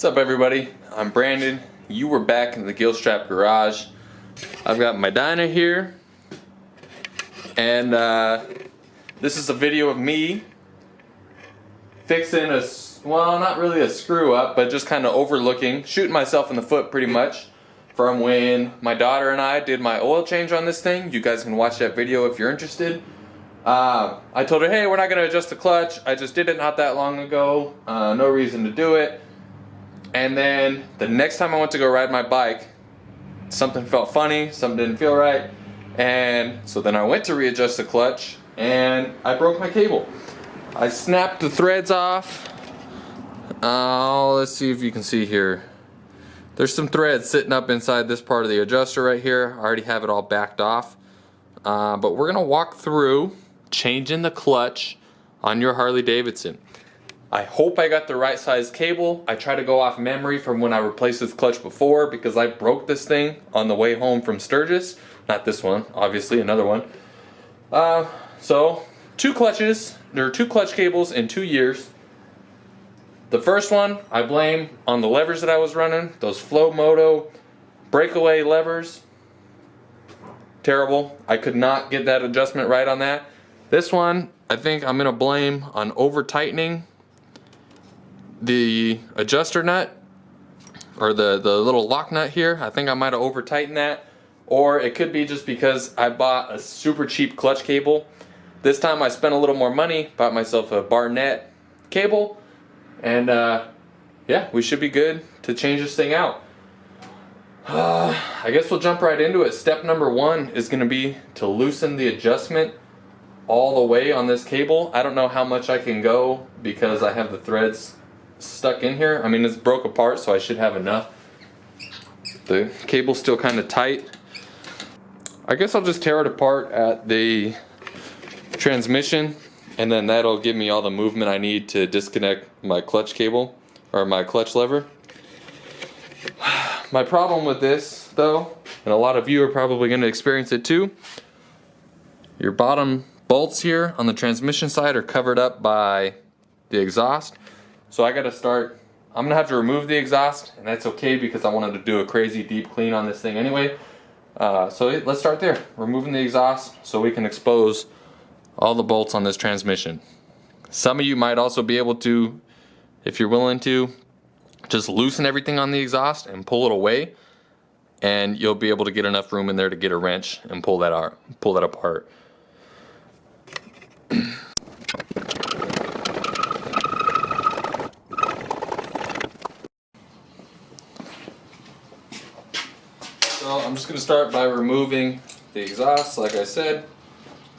What's up, everybody? I'm Brandon. You were back in the Gilstrap garage. I've got my Dyna here, and this is a video of me fixing well, not really a screw up, but just kind of overlooking, shooting myself in the foot pretty much from when my daughter and I did my oil change on this thing. You guys can watch that video if you're interested. I told her, hey, we're not going to adjust the clutch. I just did it not that long ago. No reason to do it. And then the next time I went to go ride my bike, something felt funny, something didn't feel right. And so then I went to readjust the clutch and I broke my cable. I snapped the threads off. Let's see if you can see here. There's some threads sitting up inside this part of the adjuster right here. I already have it all backed off. But we're gonna walk through changing the clutch on your Harley Davidson. I hope I got the right size cable. I try to go off memory from when I replaced this clutch before because I broke this thing on the way home from Sturgis. Not this one, obviously, another one. So, two clutches. There are two clutch cables in 2 years. The first one I blame on the levers that I was running. Those Flow Moto breakaway levers. Terrible. I could not get that adjustment right on that. This one, I think I'm gonna blame on over tightening the adjuster nut, or the little lock nut here. I think I might have over tightened that, or it could be just because I bought a super cheap clutch cable. This time I spent a little more money, bought myself a Barnett cable, and yeah, we should be good to change this thing out. I guess we'll jump right into it. Step number one is going to be to loosen the adjustment all the way on this cable. I don't know how much I can go because I have the threads stuck in here. I mean, it's broke apart, so I should have enough. The cable's still kind of tight. I guess I'll just tear it apart at the transmission, and then that'll give me all the movement I need to disconnect my clutch cable, or my clutch lever. My problem with this, though, and a lot of you are probably going to experience it too, your bottom bolts here on the transmission side are covered up by the exhaust. So I got to start, I'm going to have to remove the exhaust, and that's okay because I wanted to do a crazy deep clean on this thing anyway. So let's start there, removing the exhaust so we can expose all the bolts on this transmission. Some of you might also be able to, if you're willing to, just loosen everything on the exhaust and pull it away, and you'll be able to get enough room in there to get a wrench and pull that apart. So I'm just going to start by removing the exhaust. Like I said,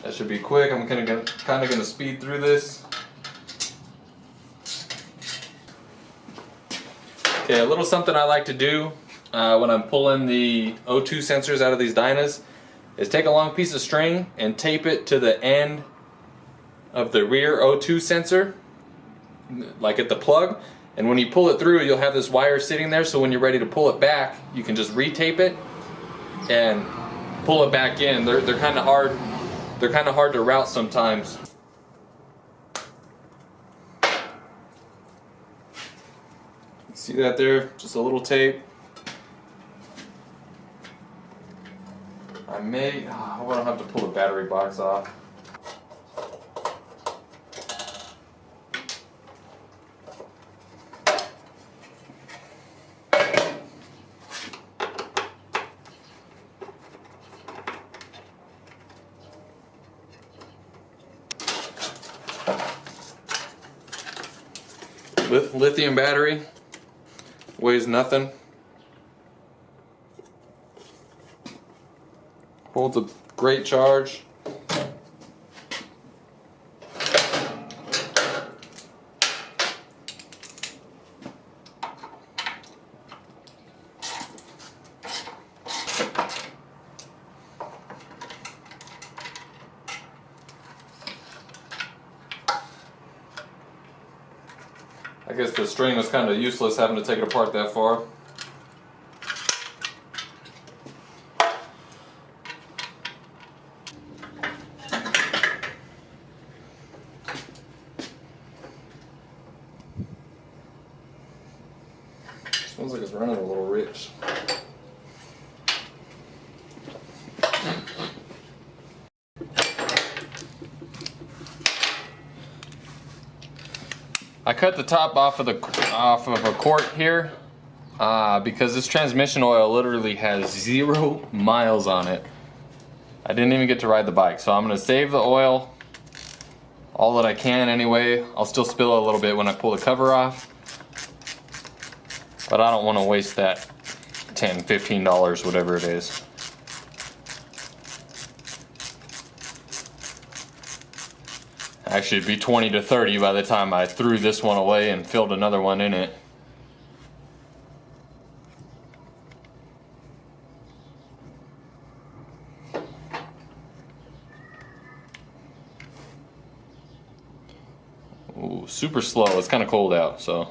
that should be quick. I'm kind of going to speed through this. Okay, a little something I like to do when I'm pulling the O2 sensors out of these Dynas is take a long piece of string and tape it to the end of the rear O2 sensor, like at the plug, and when you pull it through, you'll have this wire sitting there, so when you're ready to pull it back, you can just retape it and pull it back in. They're kind of hard. They're kind of hard to route sometimes. See that there? Just a little tape. I hope I don't have to pull the battery box off. Lithium battery. Weighs nothing. Holds a great charge. I guess the string was kind of useless having to take it apart that far. Smells like it's running a little rich. I cut the top off of a quart here because this transmission oil literally has 0 miles on it. I didn't even get to ride the bike, so I'm gonna save the oil, all that I can anyway. I'll still spill a little bit when I pull the cover off, but I don't want to waste that $10, $15, whatever it is. Actually, it'd be 20 to 30 by the time I threw this one away and filled another one in it. Ooh, super slow. It's kind of cold out, so.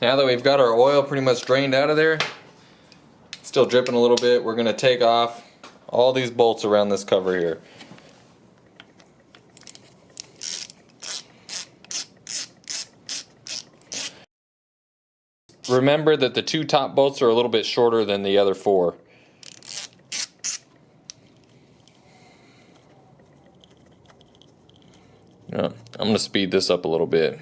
Now that we've got our oil pretty much drained out of there, still dripping a little bit, we're gonna take off all these bolts around this cover here. Remember that the 2 top bolts are a little bit shorter than the other 4. I'm going to speed this up a little bit.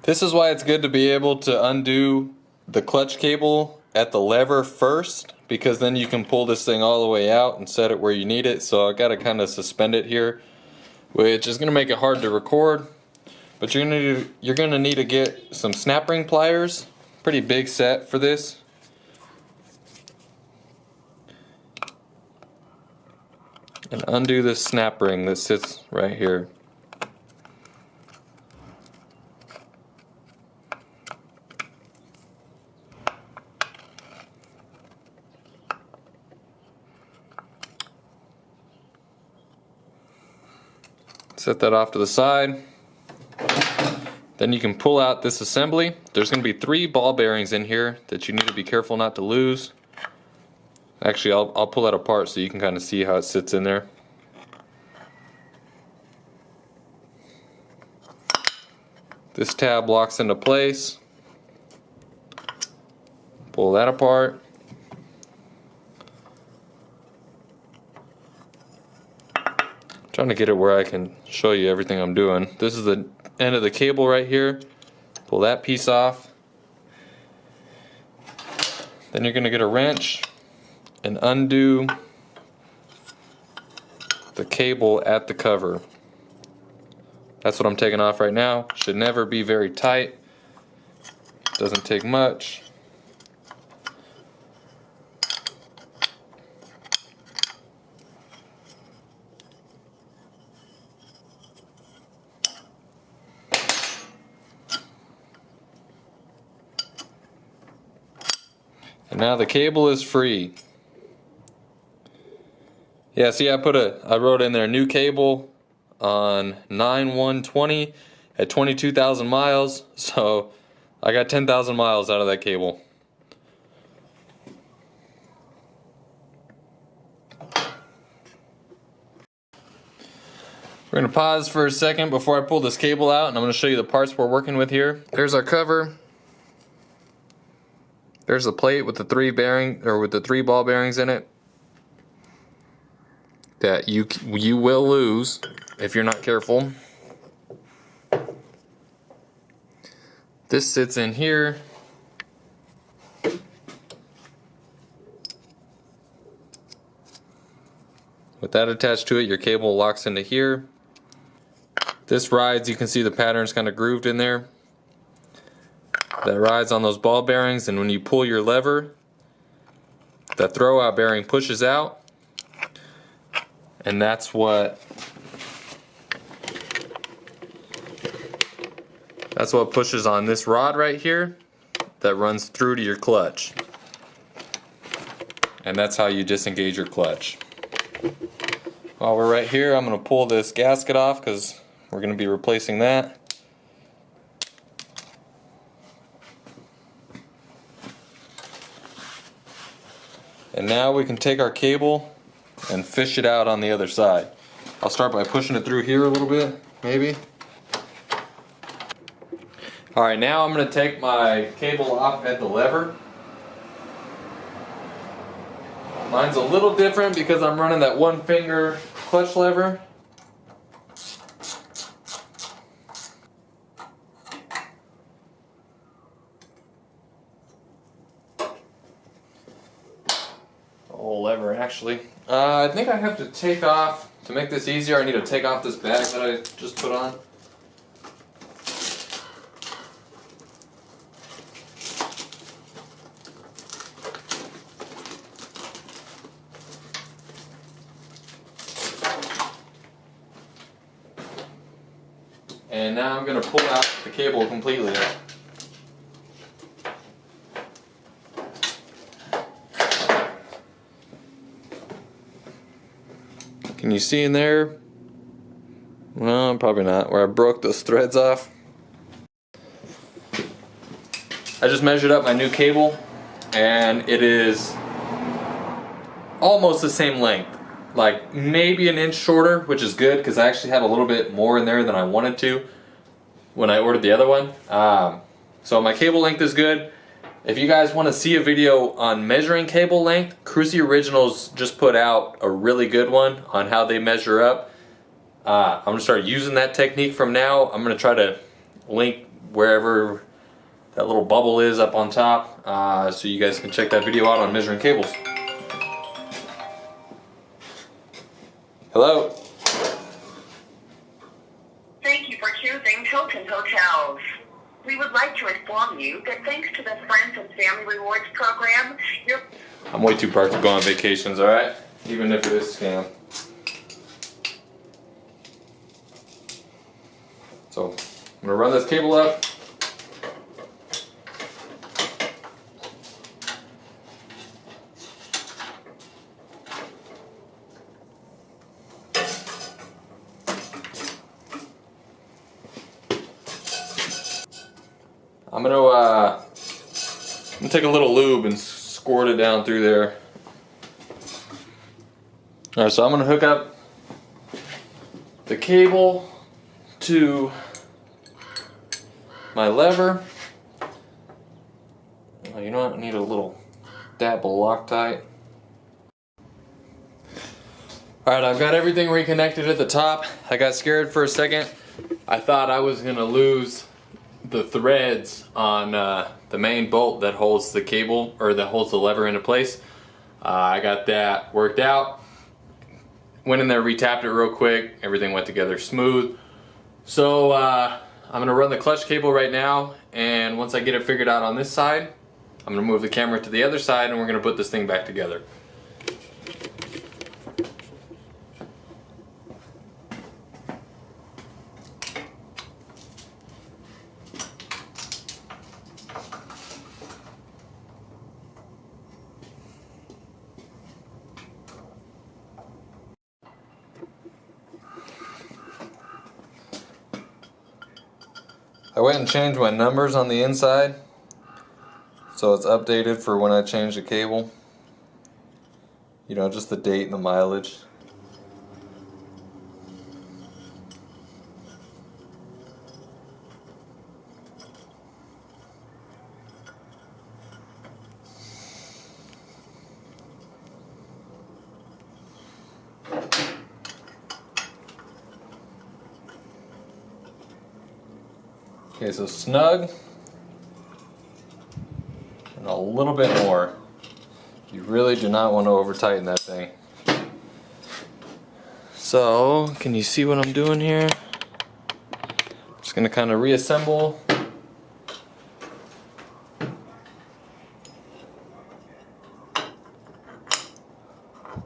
This is why it's good to be able to undo the clutch cable at the lever first, because then you can pull this thing all the way out and set it where you need it. So I got to kind of suspend it here, which is going to make it hard to record. But you're going to need to get some snap ring pliers. Pretty big set for this. And undo this snap ring that sits right here. Set that off to the side. Then you can pull out this assembly. There's going to be 3 ball bearings in here that you need to be careful not to lose. Actually, I'll pull that apart so you can kind of see how it sits in there. This tab locks into place. Pull that apart. Trying to get it where I can show you everything I'm doing. This is the end of the cable right here. Pull that piece off. Then you're going to get a wrench and undo the cable at the cover. That's what I'm taking off right now. Should never be very tight. Doesn't take much. And now the cable is free. Yeah, see, I wrote in there new cable on 9/1/20 at 22,000 miles. So I got 10,000 miles out of that cable. We're going to pause for a second before I pull this cable out, and I'm going to show you the parts we're working with here. There's our cover. There's the plate with the 3 ball bearings in it that you will lose if you're not careful. This sits in here. With that attached to it, your cable locks into here. This rides, you can see the pattern's kind of grooved in there. That rides on those ball bearings, and when you pull your lever, that throwout bearing pushes out, and that's what That's what pushes on this rod right here that runs through to your clutch. And that's how you disengage your clutch. While we're right here, I'm going to pull this gasket off because we're going to be replacing that. And now we can take our cable and fish it out on the other side. I'll start by pushing it through here a little bit, maybe. Alright, now I'm going to take my cable off at the lever. Mine's a little different because I'm running that one finger clutch lever. The whole lever actually. I think I have to take off, to make this easier, I need to take off this bag that I just put on. And now I'm going to pull out the cable completely. Can you see in there? No, probably not. Where I broke those threads off. I just measured up my new cable and it is almost the same length. Like maybe an inch shorter, which is good because I actually had a little bit more in there than I wanted to when I ordered the other one. So my cable length is good. If you guys want to see a video on measuring cable length, Cruzy Originals just put out a really good one on how they measure up. I'm going to start using that technique from now. I'm going to try to link wherever that little bubble is up on top so you guys can check that video out on measuring cables. Hello? Thank you for choosing Hilton Hotels. We would like to inform you that thanks to the Friends and Family Rewards program, I'm way too parked to go on vacations, alright? Even if it is a scam. So, I'm gonna run this cable up. I'm gonna take a little lube and squirt it down through there. Alright, so I'm gonna hook up the cable to my lever. Oh, you know what? I need a little dab of Loctite. Alright, I've got everything reconnected at the top. I got scared for a second. I thought I was gonna lose the threads on the main bolt that holds the cable, or that holds the lever into place. I got that worked out. Went in there, retapped it real quick. Everything went together smooth. So I'm gonna run the clutch cable right now, and once I get it figured out on this side, I'm gonna move the camera to the other side and we're gonna put this thing back together. I went and changed my numbers on the inside so it's updated for when I change the cable. You know, just the date and the mileage. Okay, so snug and a little bit more. You really do not want to over tighten that thing. So, can you see what I'm doing here? Just gonna kind of reassemble.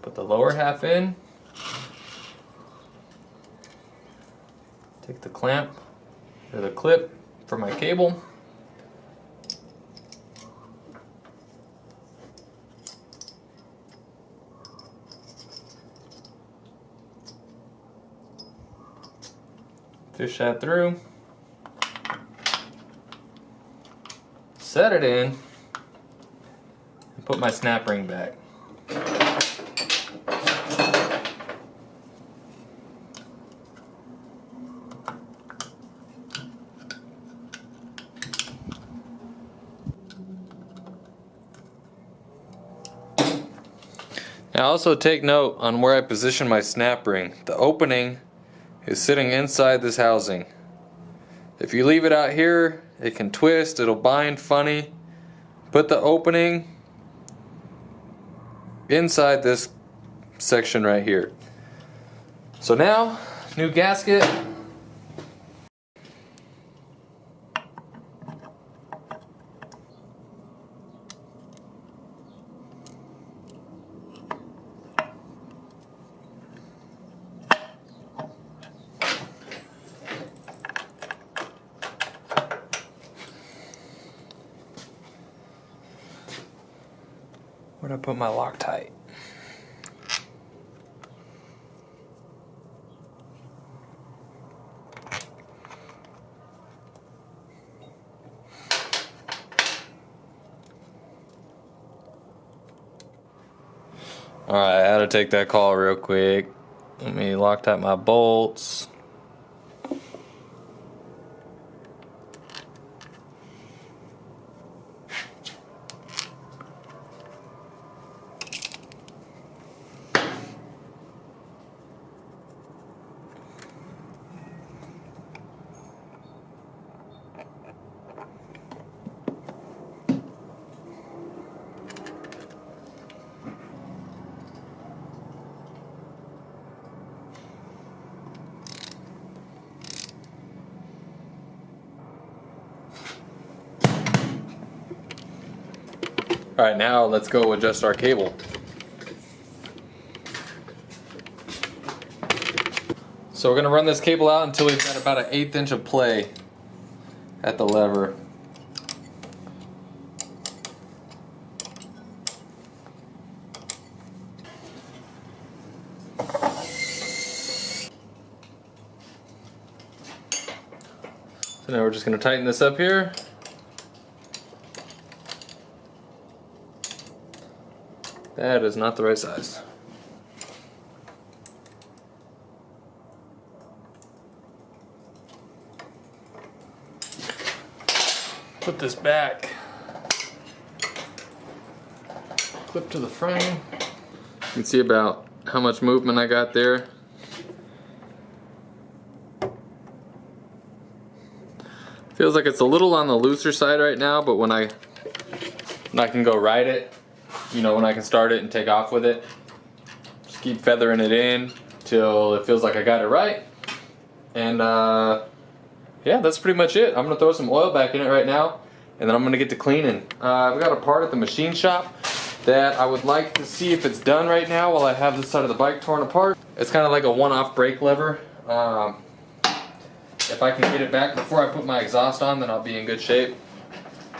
Put the lower half in. Take the clamp or the clip, for my cable. Fish that through. Set it in. And put my snap ring back. Now also take note on where I position my snap ring. The opening is sitting inside this housing. If you leave it out here, it can twist, it'll bind funny. Put the opening inside this section right here. So now, new gasket. Where'd I put my Loctite? Alright, I had to take that call real quick. Let me Loctite my bolts. Alright, now let's go adjust our cable. So we're going to run this cable out until we've got about an 1/8 inch of play at the lever. So now we're just going to tighten this up here. That is not the right size. Put this back. Clip to the frame. You can see about how much movement I got there. Feels like it's a little on the looser side right now, but when I can go ride it, you know, when I can start it and take off with it, just keep feathering it in till it feels like I got it right. And yeah, that's pretty much it. I'm gonna throw some oil back in it right now, and then I'm gonna get to cleaning. I've got a part at the machine shop that I would like to see if it's done right now while I have this side of the bike torn apart. It's kind of like a one-off brake lever. If I can get it back before I put my exhaust on, then I'll be in good shape.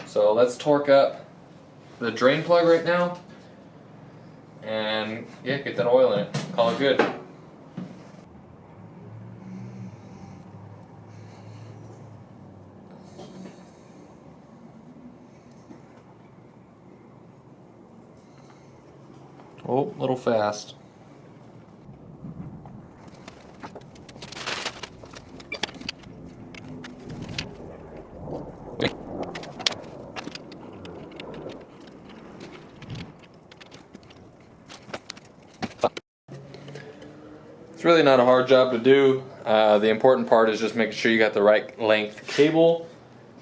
So let's torque up the drain plug right now, and yeah, get that oil in it. Call it good. Oh, a little fast. It's really not a hard job to do. The important part is just making sure you got the right length cable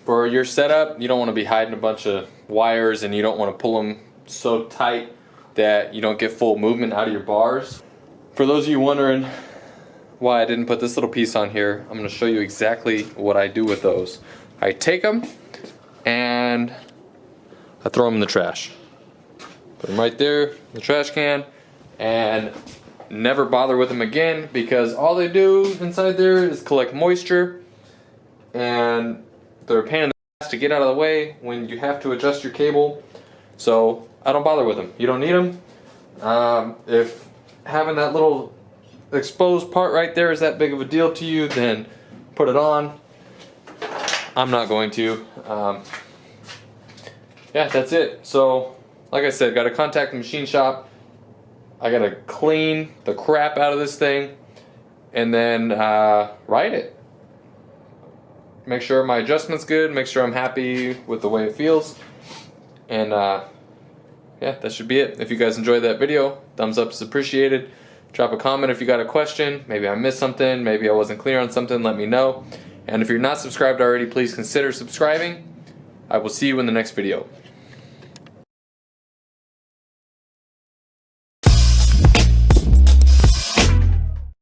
for your setup. You don't want to be hiding a bunch of wires, and you don't want to pull them so tight that you don't get full movement out of your bars. For those of you wondering why I didn't put this little piece on here, I'm going to show you exactly what I do with those. I take them and I throw them in the trash. Put them right there in the trash can, and never bother with them again, because all they do inside there is collect moisture, and they're a pain in the ass to get out of the way when you have to adjust your cable. So I don't bother with them. You don't need them. If having that little exposed part right there is that big of a deal to you, then put it on. I'm not going to. Yeah, that's it. So, like I said, got to contact the machine shop. I got to clean the crap out of this thing and then ride it. Make sure my adjustment's good, make sure I'm happy with the way it feels. And yeah, that should be it. If you guys enjoyed that video, thumbs up is appreciated. Drop a comment if you got a question. Maybe I missed something, maybe I wasn't clear on something, let me know. And if you're not subscribed already, please consider subscribing. I will see you in the next video.